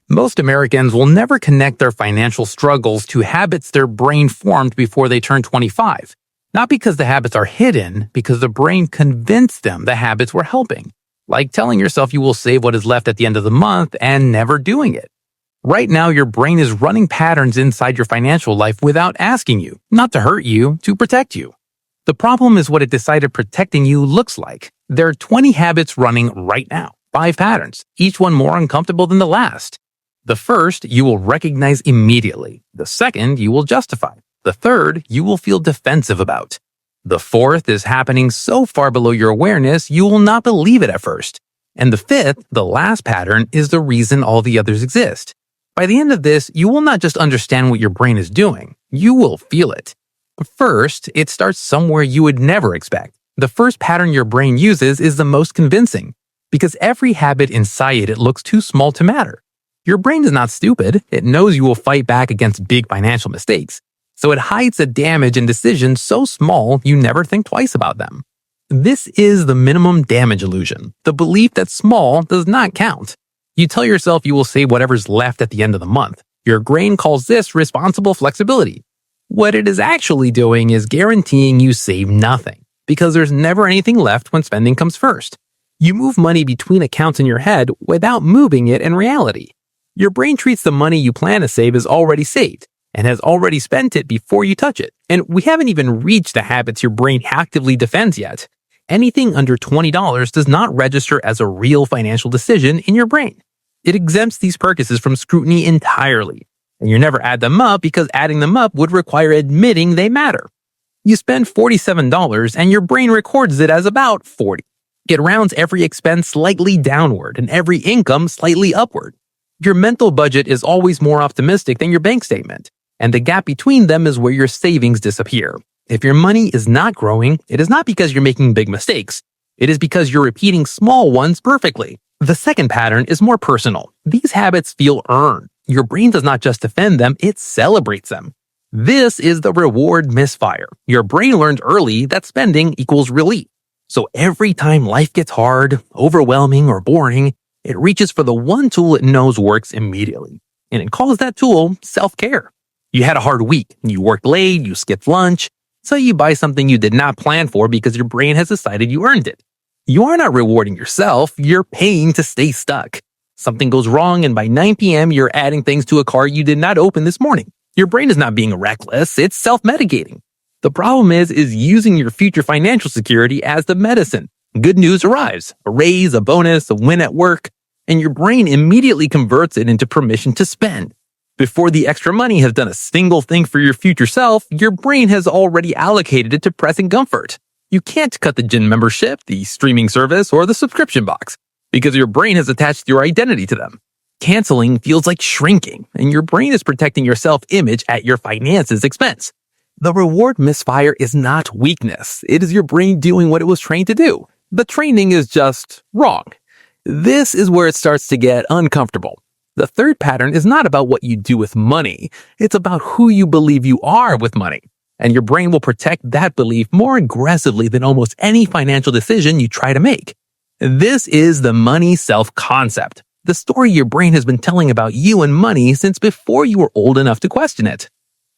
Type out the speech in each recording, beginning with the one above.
Most Americans will never connect their financial struggles to habits their brain formed before they turn 25. Not because the habits are hidden, because the brain convinced them the habits were helping. Like telling yourself you will save what is left at the end of the month and never doing it. Right now, your brain is running patterns inside your financial life without asking you, not to hurt you, to protect you. The problem is what it decided protecting you looks like. There are 20 habits running right now, 5 patterns, each one more uncomfortable than the last. The first, you will recognize immediately. The second, you will justify. The third, you will feel defensive about. The fourth is happening so far below your awareness, you will not believe it at first. And the fifth, the last pattern, is the reason all the others exist. By the end of this, you will not just understand what your brain is doing, you will feel it. But first, it starts somewhere you would never expect. The first pattern your brain uses is the most convincing, because every habit inside it looks too small to matter. Your brain is not stupid, it knows you will fight back against big financial mistakes, so it hides the damage in decisions so small you never think twice about them. This is the minimum damage illusion, the belief that small does not count. You tell yourself you will save whatever's left at the end of the month. Your brain calls this responsible flexibility. What it is actually doing is guaranteeing you save nothing, because there's never anything left when spending comes first. You move money between accounts in your head without moving it in reality. Your brain treats the money you plan to save as already saved, and has already spent it before you touch it. And we haven't even reached the habits your brain actively defends yet. Anything under $20 does not register as a real financial decision in your brain. It exempts these purchases from scrutiny entirely, and you never add them up because adding them up would require admitting they matter. You spend $47 and your brain records it as about $40. It rounds every expense slightly downward and every income slightly upward. Your mental budget is always more optimistic than your bank statement, and the gap between them is where your savings disappear. If your money is not growing, it is not because you're making big mistakes. It is because you're repeating small ones perfectly. The second pattern is more personal. These habits feel earned. Your brain does not just defend them, it celebrates them. This is the reward misfire. Your brain learned early that spending equals relief. So every time life gets hard, overwhelming, or boring, it reaches for the one tool it knows works immediately. And it calls that tool self-care. You had a hard week. You worked late, you skipped lunch. So you buy something you did not plan for because your brain has decided you earned it. You are not rewarding yourself, you're paying to stay stuck. Something goes wrong and by 9 p.m. you're adding things to a cart you did not open this morning. Your brain is not being reckless, it's self-medicating. The problem is using your future financial security as the medicine. Good news arrives, a raise, a bonus, a win at work, and your brain immediately converts it into permission to spend. Before the extra money has done a single thing for your future self, your brain has already allocated it to present comfort. You can't cut the gym membership, the streaming service, or the subscription box, because your brain has attached your identity to them. Canceling feels like shrinking, and your brain is protecting your self-image at your finances' expense. The reward misfire is not weakness. It is your brain doing what it was trained to do. The training is just wrong. This is where it starts to get uncomfortable. The third pattern is not about what you do with money. It's about who you believe you are with money. And your brain will protect that belief more aggressively than almost any financial decision you try to make. This is the money self-concept, the story your brain has been telling about you and money since before you were old enough to question it.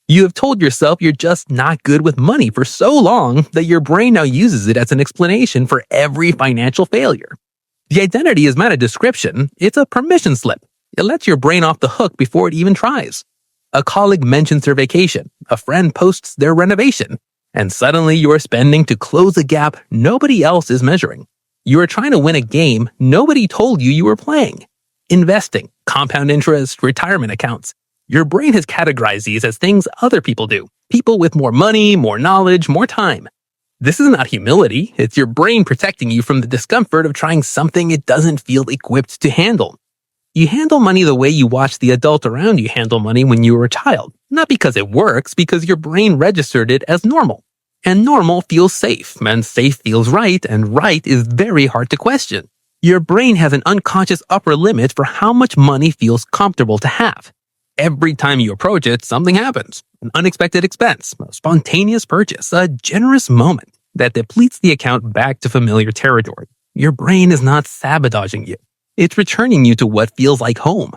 You have told yourself you're just not good with money for so long that your brain now uses it as an explanation for every financial failure. The identity is not a description, it's a permission slip. It lets your brain off the hook before it even tries. A colleague mentions their vacation, a friend posts their renovation, and suddenly you are spending to close a gap nobody else is measuring. You are trying to win a game nobody told you were playing. Investing, compound interest, retirement accounts. Your brain has categorized these as things other people do. People with more money, more knowledge, more time. This is not humility, it's your brain protecting you from the discomfort of trying something it doesn't feel equipped to handle. You handle money the way you watch the adult around you handle money when you were a child. Not because it works, because your brain registered it as normal. And normal feels safe, and safe feels right, and right is very hard to question. Your brain has an unconscious upper limit for how much money feels comfortable to have. Every time you approach it, something happens. An unexpected expense, a spontaneous purchase, a generous moment that depletes the account back to familiar territory. Your brain is not sabotaging you. It's returning you to what feels like home.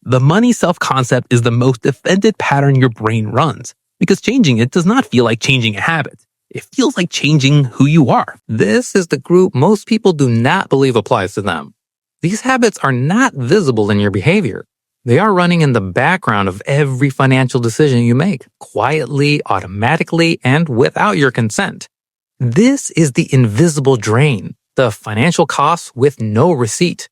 The money self-concept is the most defended pattern your brain runs, because changing it does not feel like changing a habit. It feels like changing who you are. This is the group most people do not believe applies to them. These habits are not visible in your behavior. They are running in the background of every financial decision you make, quietly, automatically, and without your consent. This is the invisible drain, the financial costs with no receipt.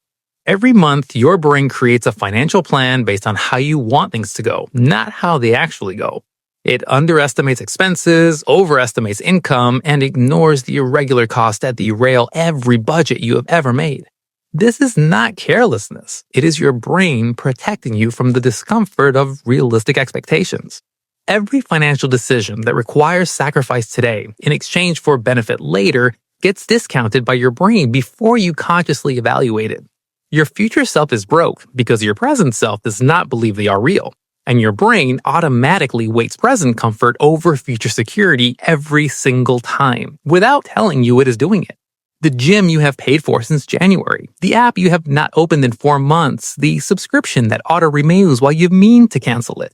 Every month, your brain creates a financial plan based on how you want things to go, not how they actually go. It underestimates expenses, overestimates income, and ignores the irregular costs that derail every budget you have ever made. This is not carelessness. It is your brain protecting you from the discomfort of realistic expectations. Every financial decision that requires sacrifice today in exchange for benefit later gets discounted by your brain before you consciously evaluate it. Your future self is broke because your present self does not believe they are real, and your brain automatically weights present comfort over future security every single time, without telling you it is doing it. The gym you have paid for since January, the app you have not opened in 4 months, the subscription that auto-renews while you mean to cancel it.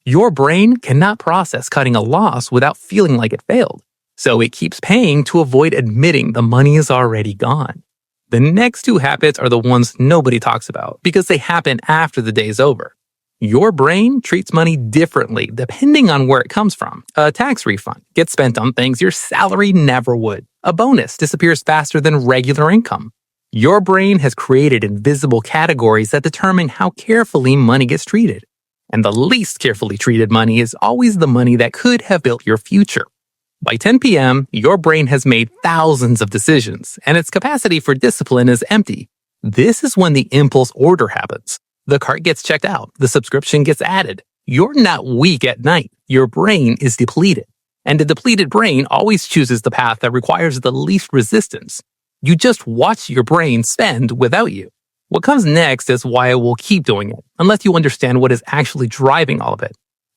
Your brain cannot process cutting a loss without feeling like it failed, so it keeps paying to avoid admitting the money is already gone. The next two habits are the ones nobody talks about because they happen after the day is over. Your brain treats money differently depending on where it comes from. A tax refund gets spent on things your salary never would. A bonus disappears faster than regular income. Your brain has created invisible categories that determine how carefully money gets treated. And the least carefully treated money is always the money that could have built your future. By 10 p.m., your brain has made thousands of decisions, and its capacity for discipline is empty. This is when the impulse order happens. The cart gets checked out, the subscription gets added. You're not weak at night. Your brain is depleted. And a depleted brain always chooses the path that requires the least resistance. You just watch your brain spend without you. What comes next is why it will keep doing it, unless you understand what is actually driving all of it.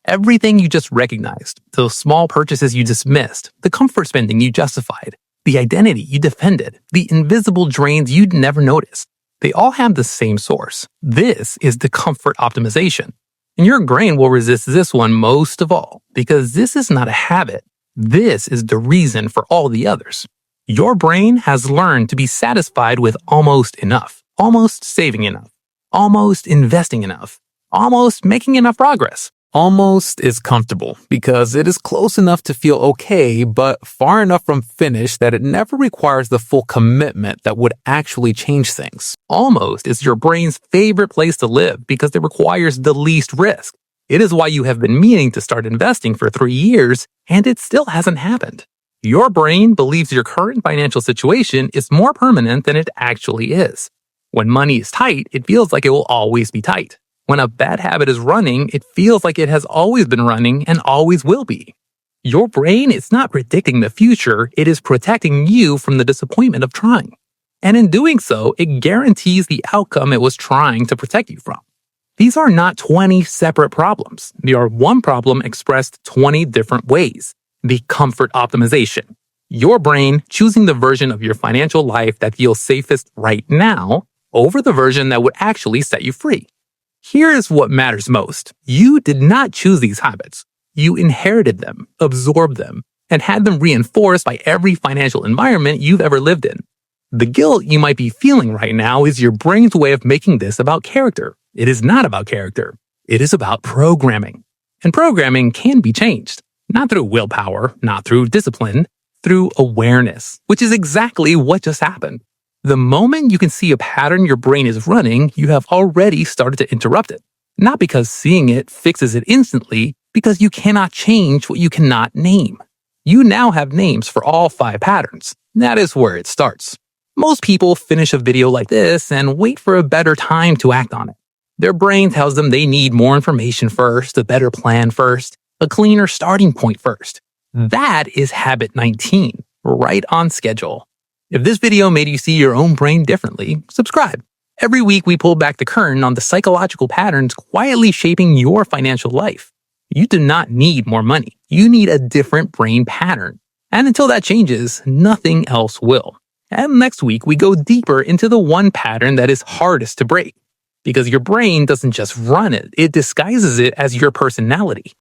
Everything you just recognized, those small purchases you dismissed, the comfort spending you justified, the identity you defended, the invisible drains you'd never noticed, they all have the same source. This is the comfort optimization. And your brain will resist this one most of all, because this is not a habit. This is the reason for all the others. Your brain has learned to be satisfied with almost enough, almost saving enough, almost investing enough, almost making enough progress. Almost is comfortable because it is close enough to feel okay, but far enough from finished that it never requires the full commitment that would actually change things. Almost is your brain's favorite place to live because it requires the least risk. It is why you have been meaning to start investing for 3 years, and it still hasn't happened. Your brain believes your current financial situation is more permanent than it actually is. When money is tight, it feels like it will always be tight. When a bad habit is running, it feels like it has always been running and always will be. Your brain is not predicting the future, it is protecting you from the disappointment of trying. And in doing so, it guarantees the outcome it was trying to protect you from. These are not 20 separate problems. They are one problem expressed 20 different ways. The comfort optimization. Your brain choosing the version of your financial life that feels safest right now over the version that would actually set you free. Here is what matters most. You did not choose these habits. You inherited them, absorbed them, and had them reinforced by every financial environment you've ever lived in. The guilt you might be feeling right now is your brain's way of making this about character. It is not about character. It is about programming. And programming can be changed. Not through willpower, not through discipline, through awareness, which is exactly what just happened. The moment you can see a pattern your brain is running, you have already started to interrupt it. Not because seeing it fixes it instantly, because you cannot change what you cannot name. You now have names for all 5 patterns. That is where it starts. Most people finish a video like this and wait for a better time to act on it. Their brain tells them they need more information first, a better plan first, a cleaner starting point first. That is habit 19, right on schedule. If this video made you see your own brain differently, subscribe. Every week we pull back the curtain on the psychological patterns quietly shaping your financial life. You do not need more money. You need a different brain pattern. And until that changes, nothing else will. And next week we go deeper into the one pattern that is hardest to break. because your brain doesn't just run it, it disguises it as your personality.